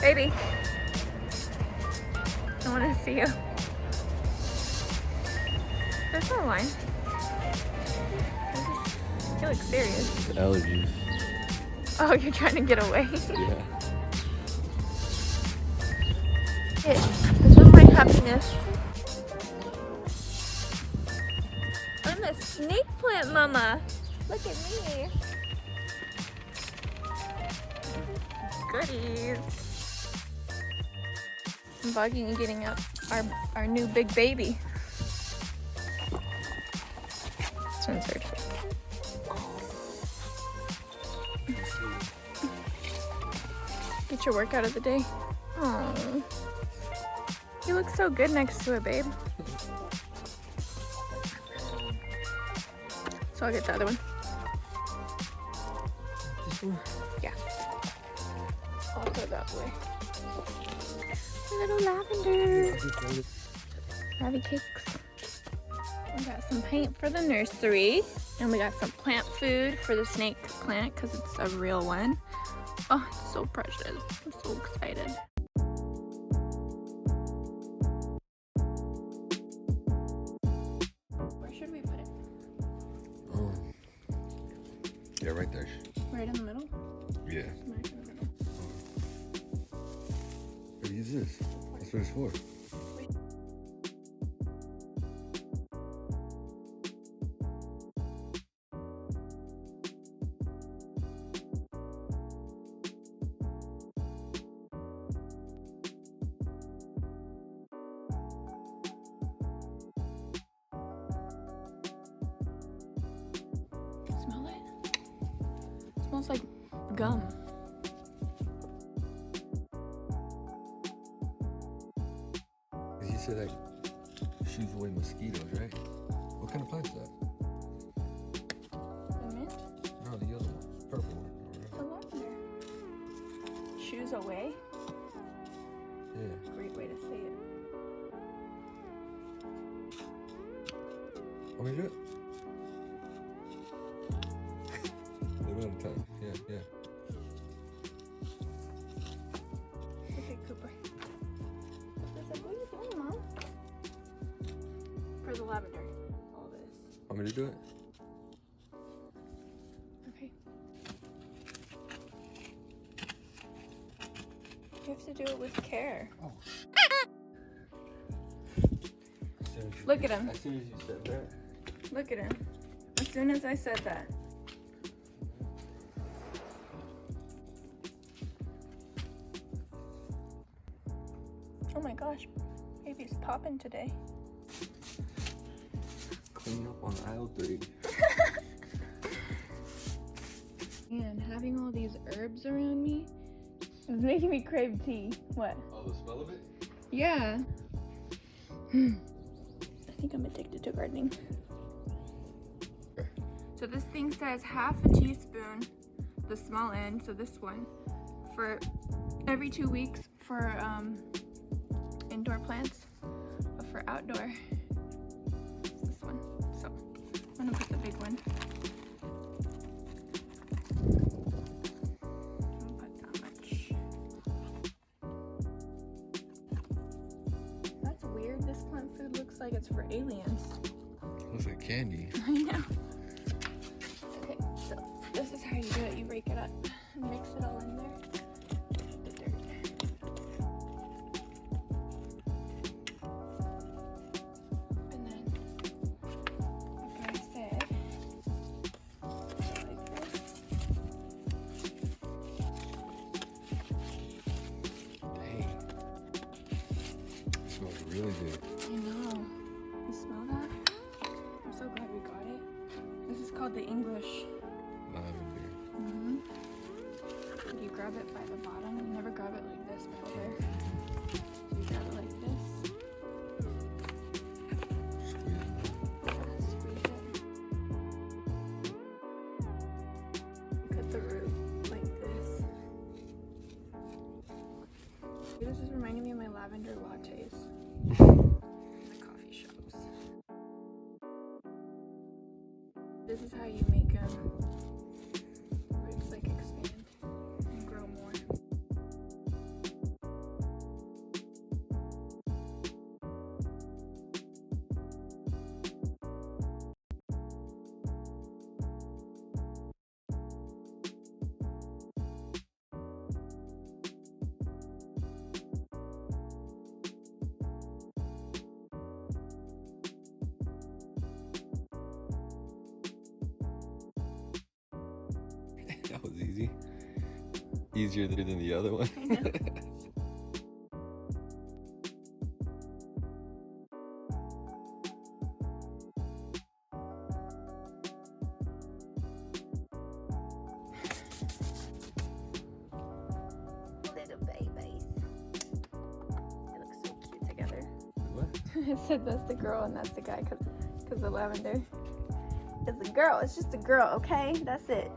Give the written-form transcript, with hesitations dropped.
Baby, I want to see you. There's no line. You look serious. It's allergies. Oh, you're trying to get away? Yeah. This is my happiness. I'm a snake plant mama. Look at me. Goodies. I'm vlogging and getting out our new big baby. This one's very cute. Get your workout of the day. Oh, you look so good next to it, babe. So I'll get the other one. This one? Yeah. I'll go that way. Little lavender. Ravi cakes. We got some paint for the nursery. And we got some plant food for the snake plant because it's a real one. Oh, it's so precious. I'm so excited. Where should we put it? Yeah, right there. Right in the middle? Yeah. Right in the middle. What is this? That's what it's for. Smell it? It smells like gum. You said that shoots away mosquitoes, right? What kind of plant's that? The mint? No, the other one. Purple one. The lavender. Shoes away? Yeah. Great way to say it. Want me to do it? Leave it on the top. Yeah. Okay, Cooper. What are you doing, Mom? For the lavender. All this. Want me to do it? Okay. You have to do it with care. Oh. Look at him. As soon as you said that. Look at him. As soon as I said that. Oh my gosh, baby's popping today. Clean up on aisle 3. And having all these herbs around me is making me crave tea. What? Oh, the smell of it? Yeah. I think I'm addicted to gardening. So this thing says half a teaspoon, the small end, so this one, for every 2 weeks for indoor plants, but for outdoor, it's this one. So I'm gonna put the big one. Don't put that much. That's weird. This plant food looks like it's for aliens. Looks like candy. I know. Okay, so this is how you do it. You rake it up and mix it all in there. The dirt. And then, like I said, like this. Dang. It smells really good. I know. You smell that? I'm so glad we got it. This is called the English. Lavender. Mm-hmm. You grab it by the bottom. You never grab it like this, but over. So you grab it like this. Squeeze it. Cut the root like this. This is reminding me of my lavender lattes. The coffee shops. This is how you make roots like expand and grow more. easier than the other one. I know. Little babies. They look so cute together. What? I said that's the girl and that's the guy because the lavender is a girl. It's just a girl, okay? That's it.